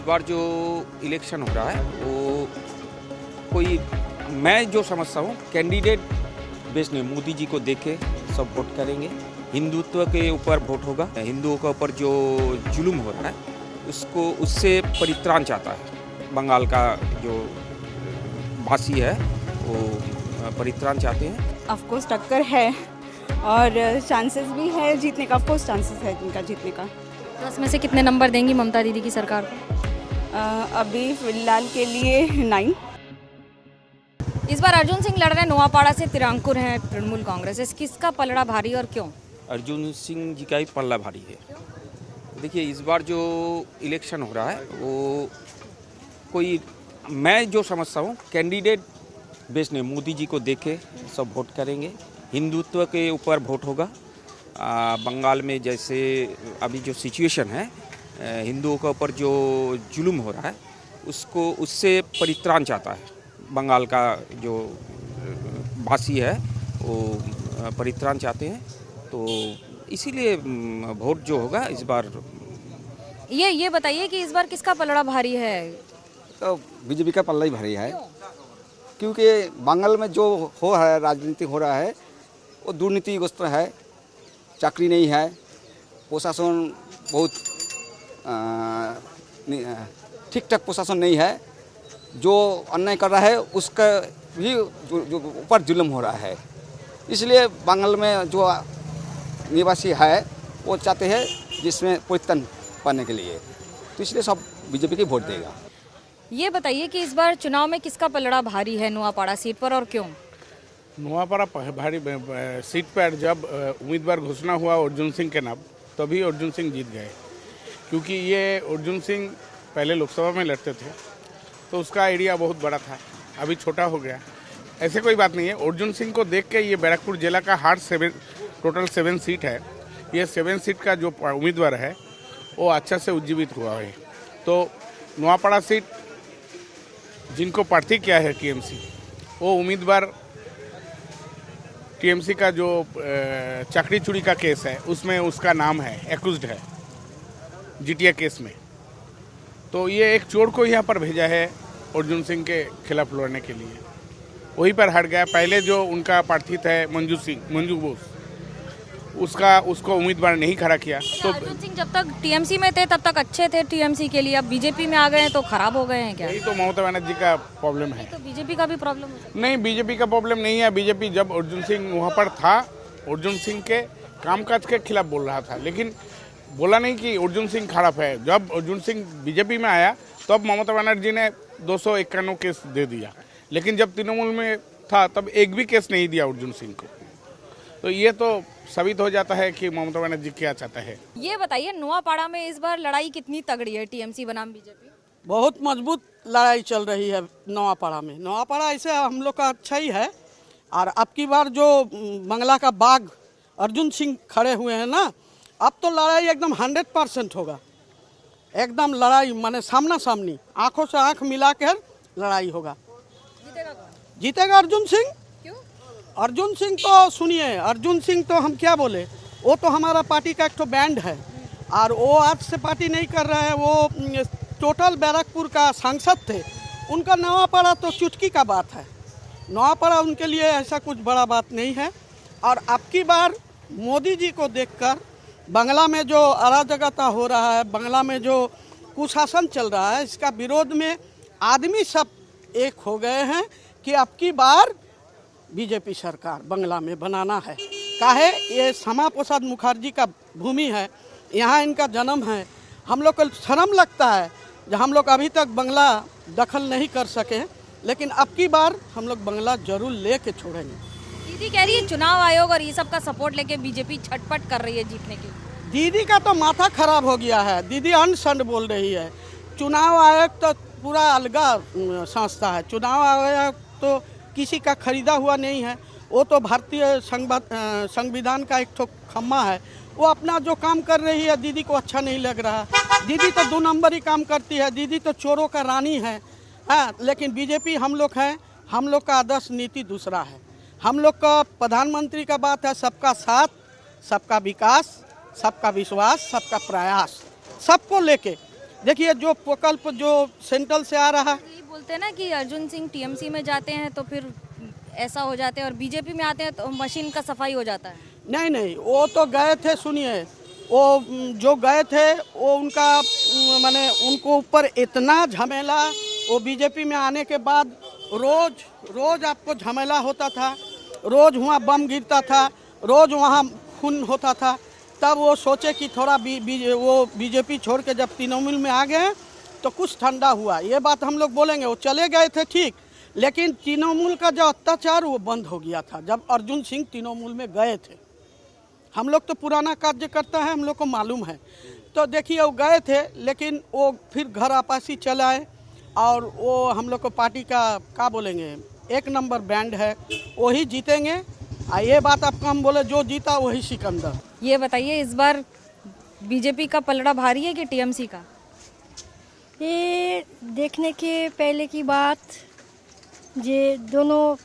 बार जो इलेक्शन हो रहा है वो कोई मैं जो समझता हूँ कैंडिडेट बेस नहीं, मोदी जी को देख के सब वोट करेंगे। हिंदुत्व के ऊपर वोट होगा। हिंदुओं के ऊपर जो जुल्म हो रहा है उससे परित्राण चाहता है। बंगाल का जो भाषी है वो परित्राण चाहते हैं। ऑफ कोर्स टक्कर है और चांसेस भी है जीतने का। ऑफ कोर्स चांसेस है इनका जीतने का। 10 में से कितने नंबर देंगी ममता दीदी की सरकार को? अभी फिलहाल के लिए 9। इस बार अर्जुन सिंह लड़ रहे हैं, नोआपाड़ा से तिरांकुर हैं तृणमूल कांग्रेस। किसका पलड़ा भारी और क्यों? अर्जुन सिंह जी का ही पल्ला भारी है। देखिए, इस बार जो इलेक्शन हो रहा है वो कोई मैं जो समझता हूँ कैंडिडेट बेस नहीं, मोदी जी को देख के सब वोट करेंगे। हिंदुत्व के ऊपर वोट होगा। बंगाल में जैसे अभी जो सिचुएशन है, हिंदुओं के ऊपर जो जुल्म हो रहा है उससे परित्राण चाहता है। बंगाल का जो भाषी है वो परित्राण चाहते हैं, तो इसीलिए वोट जो होगा इस बार। ये बताइए कि इस बार किसका पलड़ा भारी है? तो बीजेपी का पल्ला ही भारी है, क्योंकि बंगाल में जो हो है राजनीति हो रहा है वो दुर्नीतिग्रस्त है। चाकरी नहीं है, प्रशासन बहुत ठीक ठाक प्रशासन नहीं है। जो अन्याय कर रहा है उसका भी जो ऊपर जुल्म हो रहा है। इसलिए बंगाल में जो निवासी है वो चाहते हैं जिसमें परिवर्तन पाने के लिए, तो इसलिए सब बीजेपी की वोट देगा। ये बताइए कि इस बार चुनाव में किसका पलड़ा भारी है नोआपाड़ा सीट पर और क्यों? नोआपाड़ा भारी सीट पर जब उम्मीदवार घोषणा हुआ अर्जुन सिंह के नाम, तभी अर्जुन सिंह जीत गए। क्योंकि ये अर्जुन सिंह पहले लोकसभा में लड़ते थे तो उसका एरिया बहुत बड़ा था, अभी छोटा हो गया। ऐसे कोई बात नहीं है। अर्जुन सिंह को देख के ये बैरकपुर जिला का टोटल 7 सीट है। ये 7 सीट का जो उम्मीदवार है वो अच्छा से उज्जीवित हुआ है। तो नोआपाड़ा सीट जिनको प्रार्थी किया है टीएमसी, वो उम्मीदवार टीएमसी का जो चाकरी चोरी का केस है उसमें उसका नाम है, एक्यूज्ड है जीटीए केस में। तो ये एक चोर को यहाँ पर भेजा है अर्जुन सिंह के खिलाफ लड़ने के लिए, वहीं पर हट गया। पहले जो उनका प्रार्थी है मंजू बोस, उसको उम्मीदवार नहीं खड़ा किया। तो अर्जुन सिंह जब तक टीएमसी में थे तब तक अच्छे थे टीएमसी के लिए, अब बीजेपी में आ गए हैं तो खराब हो गए हैं क्या? यही तो ममता बनर्जी का प्रॉब्लम है। तो बीजेपी का भी प्रॉब्लम है? नहीं, बीजेपी का प्रॉब्लम नहीं है। बीजेपी जब अर्जुन सिंह वहाँ पर था, अर्जुन सिंह के कामकाज के खिलाफ बोल रहा था, लेकिन बोला नहीं कि अर्जुन सिंह खराब है। जब अर्जुन सिंह बीजेपी में आया तब ममता बनर्जी ने 251 केस दे दिया, लेकिन जब तृणमूल में था तब एक भी केस नहीं दिया अर्जुन सिंह को। तो ये तो साबित हो जाता है कि ममता बनर्जी क्या चाहता है। ये बताइए, नोआपाड़ा में इस बार लड़ाई कितनी तगड़ी है टीएमसी बनाम बीजेपी? बहुत मजबूत लड़ाई चल रही है नोआपाड़ा में। नोआपाड़ा ऐसे हम लोग का अच्छा ही है, और अब की बार जो बंगला का बाघ अर्जुन सिंह खड़े हुए हैं ना, अब तो लड़ाई एकदम 100% होगा। एकदम लड़ाई माने सामना सामनी, आंखों से आंख मिलाकर लड़ाई होगा। जीतेगा कौन? जीतेगा अर्जुन सिंह। क्यों? अर्जुन सिंह तो सुनिए, अर्जुन सिंह तो हम क्या बोले, वो तो हमारा पार्टी का एक तो बैंड है, और वो आज से पार्टी नहीं कर रहा है। वो टोटल बैरकपुर का सांसद थे। उनका नवापाड़ा तो चुटकी का बात है। नवापाड़ा उनके लिए ऐसा कुछ बड़ा बात नहीं है। और अब की बार मोदी जी को देखकर बंगला में जो अराजकता हो रहा है, बंगला में जो कुशासन चल रहा है, इसका विरोध में आदमी सब एक हो गए हैं कि अब की बार बीजेपी सरकार बंगला में बनाना है। काहे, ये श्यामा प्रसाद मुखर्जी का भूमि है, यहाँ इनका जन्म है। हम लोग को शर्म लगता है जब हम लोग अभी तक बंगला दखल नहीं कर सके, लेकिन अब की बार हम लोग बंगला जरूर ले के छोड़ेंगे। दीदी कह रही है चुनाव आयोग और ये सब का सपोर्ट लेके बीजेपी छटपट कर रही है जीतने की। दीदी का तो माथा खराब हो गया है। दीदी अनसंड बोल रही है। चुनाव आयोग तो पूरा अलग संस्था है। चुनाव आयोग तो किसी का खरीदा हुआ नहीं है। वो तो भारतीय संविधान का एक ठो खम्मा है। वो अपना जो काम कर रही है, दीदी को अच्छा नहीं लग रहा। दीदी तो 2 नंबरी काम करती है। दीदी तो चोरों का रानी है। हाँ, लेकिन बीजेपी हम लोग हैं, हम लोग का आदर्श नीति दूसरा है। हम लोग का प्रधानमंत्री का बात है सबका साथ, सबका विकास, सबका विश्वास, सबका प्रयास, सबको लेके देखिए जो प्रकल्प जो सेंट्रल से आ रहा है, यही बोलते हैं ना कि अर्जुन सिंह टीएमसी में जाते हैं तो फिर ऐसा हो जाते हैं और बीजेपी में आते हैं तो मशीन का सफाई हो जाता है। नहीं नहीं, वो तो गए थे, सुनिए, वो जो गए थे वो उनका माने उनको ऊपर इतना झमेला, वो बीजेपी में आने के बाद रोज रोज आपको झमेला होता था, रोज वहाँ बम गिरता था, रोज वहाँ खून होता था। तब वो सोचे कि थोड़ा वो बीजेपी छोड़ के जब तृणमूल में आ गए तो कुछ ठंडा हुआ। ये बात हम लोग बोलेंगे, वो चले गए थे ठीक, लेकिन तृणमूल का जो अत्याचार वो बंद हो गया था जब अर्जुन सिंह तृणमूल में गए थे। हम लोग तो पुराना कार्यकर्ता है, हम लोग को मालूम है। तो देखिए वो गए थे, लेकिन वो फिर घर वापसी चले आए और वो हम लोग को पार्टी का क्या बोलेंगे, एक नंबर बैंड है, वही जीतेंगे। ये बात आपको हम बोले, जो जीता वही सिकंदर। ये बताइए इस बार बीजेपी का पलड़ा भारी है कि टीएमसी का? ये देखने के पहले की बात, ये दोनों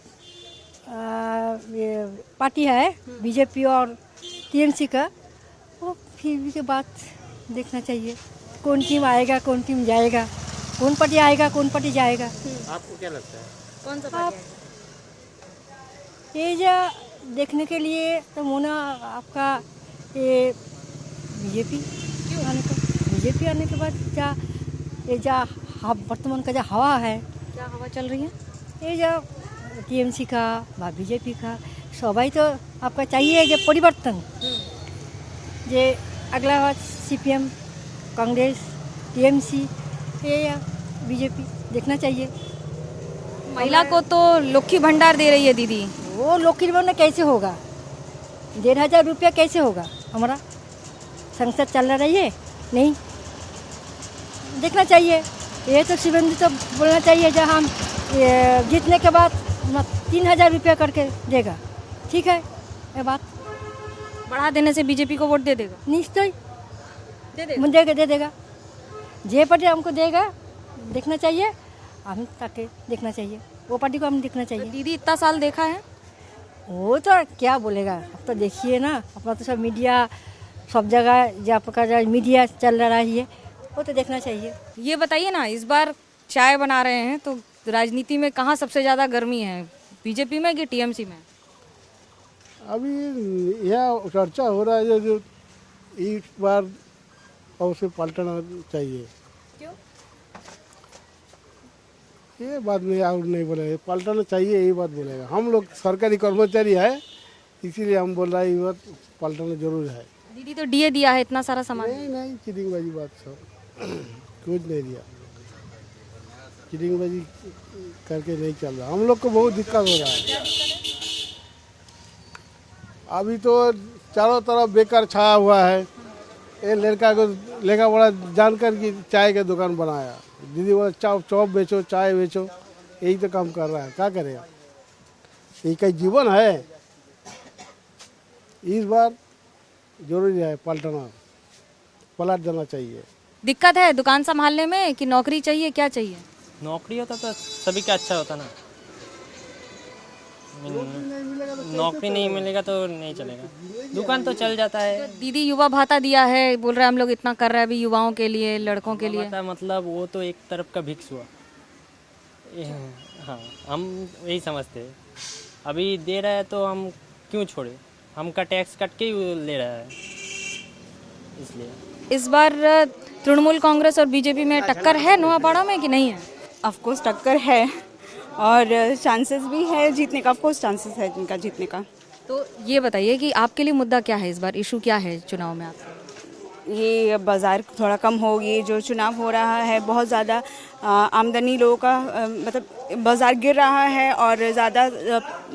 ये पार्टी है बीजेपी और टीएमसी का, वो फिर भी के बात देखना चाहिए, कौन टीम आएगा कौन टीम जाएगा, कौन पार्टी आएगा कौन पार्टी जाएगा। आपको क्या लगता है? कौन सा आप पार्टी ये जो देखने के लिए तो मोना आपका ये बीजेपी आने के बाद क्या ये जो वर्तमान का जो हवा है, क्या हवा चल रही है? ये जो टीएमसी का व बीजेपी का सबाई तो आपका चाहिए जो परिवर्तन, जे अगला बात सीपीएम, कांग्रेस, टीएमसी, ये या बीजेपी देखना चाहिए। महिला को तो लक्ष्मी भंडार दे रही है दीदी। वो लक्ष्मी भंडार कैसे होगा, 1,500 रुपया कैसे होगा? हमारा संसद चल रही है, नहीं देखना चाहिए। ये तो शिवेंद्र तो बोलना चाहिए जब हम जीतने के बाद 3,000 रुपया करके देगा, ठीक है, ये बात बढ़ा देने से बीजेपी को वोट दे देगा? निश्चय दे दे देगा। जे पार्टी हमको देगा देखना चाहिए, हम ताकि देखना चाहिए, वो पार्टी को हम देखना चाहिए। दीदी इतना साल देखा है, वो तो क्या बोलेगा, अब तो देखिए ना, अपना तो सब मीडिया सब जगह जहाँ पर मीडिया चल रहा है, वो तो देखना चाहिए। ये बताइए ना, इस बार चाय बना रहे हैं तो राजनीति में कहाँ सबसे ज़्यादा गर्मी है, बीजेपी में कि टीएमसी में? अभी यह चर्चा हो रहा है जो इस बार और से पलटना चाहिए। क्यों? ये बात में और नहीं बोलेगा, पलटना चाहिए यही बात बोलेगा। हम लोग सरकारी कर्मचारी है, इसीलिए हम बोल रहे हैं ये बात पलटना जरूर है। दीदी तो डीए दिया है इतना सारा सामान। नहीं चीटिंगबाजी बात सब कुछ नहीं दिया, चीटिंगबाजी करके नहीं चल रहा। हम लोग को बहुत दिक्कत हो रहा है। अभी तो चारों तरफ बेकार छाया हुआ है। ये लड़का को लेखा बड़ा जानकर कि चाय का दुकान बनाया, दीदी बोला चौप बेचो, चाय बेचो, यही तो काम कर रहा है, क्या करेगा? ये कई जीवन है। इस बार जरूरी है पलट जाना चाहिए। दिक्कत है दुकान संभालने में कि नौकरी चाहिए, क्या चाहिए? नौकरी होता तो सभी का अच्छा होता ना। नौकरी नहीं मिलेगा तो नहीं चलेगा, दुकान तो चल जाता है। तो दीदी युवा भाता दिया है, बोल रहे हैं हम लोग इतना कर रहे हैं अभी युवाओं के लिए, लड़कों के लिए। मतलब वो तो एक तरफ का भिक्स हुआ। हाँ, हम यही समझते हैं। अभी दे रहा है तो हम क्यों छोड़े, हमका टैक्स कट के ही ले रहा है, इसलिए। इस बार तृणमूल कांग्रेस और बीजेपी में टक्कर है नोआपाड़ा में कि नहीं है? ऑफ कोर्स टक्कर है और चांसेस भी है जीतने का, ऑफ कोर्स चांसेस है इनका जीतने का। तो ये बताइए कि आपके लिए मुद्दा क्या है इस बार, इशू क्या है चुनाव में आपका? ये बाज़ार थोड़ा कम हो, ये जो चुनाव हो रहा है बहुत ज़्यादा आमदनी लोगों का मतलब बाज़ार गिर रहा है और ज़्यादा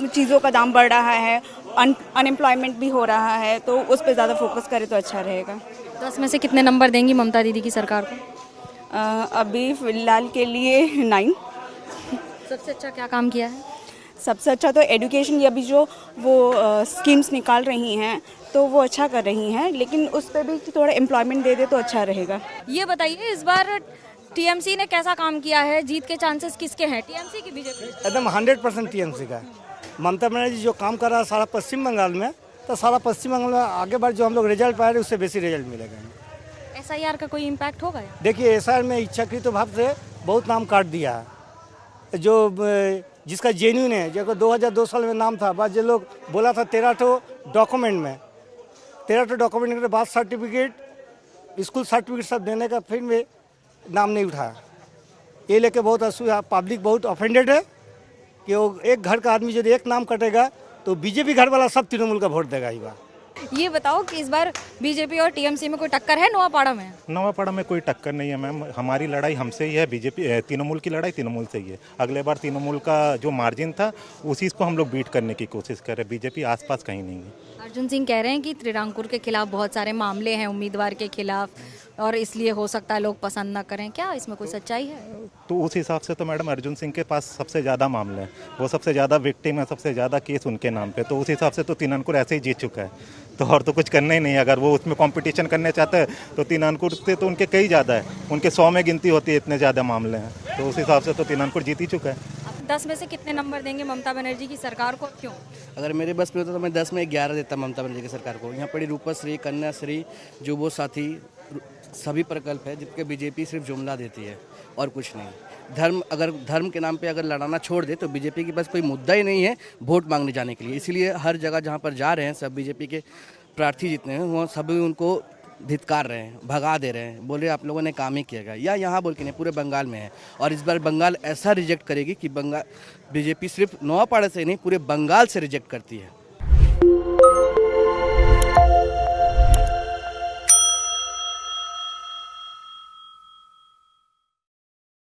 चीज़ों का दाम बढ़ रहा है, अनएम्प्लॉयमेंट भी हो रहा है, तो उस पर ज़्यादा फोकस करें तो अच्छा रहेगा। 10 में से कितने नंबर देंगी ममता दीदी की सरकार को? अभी फ़िलहाल के लिए 9। सबसे अच्छा क्या काम किया है? सबसे अच्छा तो एजुकेशन, ये अभी जो वो स्कीम्स निकाल रही हैं तो वो अच्छा कर रही हैं, लेकिन उस पर भी थोड़ा एम्प्लॉयमेंट दे दे तो अच्छा रहेगा। ये बताइए इस बार टीएमसी ने कैसा काम किया है, जीत के चांसेस किसके हैं, टीएमसी की बीजेपी? एकदम 100% टीएमसी का। ममता बनर्जी जो काम कर रहा है सारा पश्चिम बंगाल में, तो सारा पश्चिम बंगाल में आगे बार जो हम लोग रिजल्ट पाए उससे बेसी रिजल्ट मिलेगा। SIR का कोई इम्पैक्ट होगा यहाँ? देखिए एसआर में इच्छाकृत भाव से बहुत नाम काट दिया है। जो जिसका जेन्यून है, जो 2002 साल में नाम था, बाद जो लोग बोला था 13 डॉक्यूमेंट में, 13 डॉक्यूमेंट के बाद सर्टिफिकेट, स्कूल सर्टिफिकेट सब देने का, फिर में नाम नहीं उठाया। ये लेके बहुत असुविधा, पब्लिक बहुत ऑफेंडेड है कि वो एक घर का आदमी यदि एक नाम कटेगा तो बीजेपी घर वाला सब तृणमूल का वोट देगा इस बार। ये बताओ कि इस बार बीजेपी और टीएमसी में कोई टक्कर है नोआपाड़ा में? नवापाड़ा में कोई टक्कर नहीं है मैम, हमारी लड़ाई हमसे ही है, बीजेपी तृणमूल की लड़ाई तृणमूल से ही है। अगले बार तृणमूल का जो मार्जिन था उसी को हम लोग बीट करने की कोशिश कर रहे हैं, बीजेपी आसपास कहीं नहीं है। अर्जुन सिंह कह रहे हैं कि त्रिरांकुर के खिलाफ बहुत सारे मामले हैं उम्मीदवार के खिलाफ, और इसलिए हो सकता है लोग पसंद न करें। क्या इसमें कोई सच्चाई है? तो उस हिसाब से तो मैडम अर्जुन सिंह के पास सबसे ज़्यादा मामले हैं, वो सबसे ज़्यादा विक्टिम है, सबसे ज़्यादा केस उनके नाम पे, तो उस हिसाब से तो त्रिनानपुर ऐसे ही जीत चुका है, तो और तो कुछ करना ही नहीं है। अगर वो उसमें कंपटीशन करने चाहते हैं तो त्रिनानपुर से तो उनके कई ज़्यादा है, उनके 100 में गिनती होती है, इतने ज़्यादा मामले हैं, तो उस हिसाब से तो त्रिनानपुर जीत ही चुका है। 10 में से कितने नंबर देंगे ममता बनर्जी की सरकार को, क्यों? अगर मेरे बस में होता तो मैं 10 में 11 देता ममता बनर्जी की सरकार को। यहाँ पड़ी रूपश्री, कन्याश्री, जुबो साथी, सभी प्रकल्प है जिनके बीजेपी सिर्फ जुमला देती है और कुछ नहीं। धर्म के नाम पे अगर लड़ाना छोड़ दे तो बीजेपी के पास कोई मुद्दा ही नहीं है वोट मांगने जाने के लिए। इसीलिए हर जगह जहाँ पर जा रहे हैं सब बीजेपी के प्रार्थी जितने हैं वो सभी उनको धिक्कार रहे हैं, भगा दे रहे हैं, बोले आप लोगों ने काम ही किया। या यहाँ बोल के नहीं, पूरे बंगाल में है। और इस बार बंगाल ऐसा रिजेक्ट करेगी कि बीजेपी सिर्फ नोआपाड़ा से नहीं पूरे बंगाल से रिजेक्ट करती है।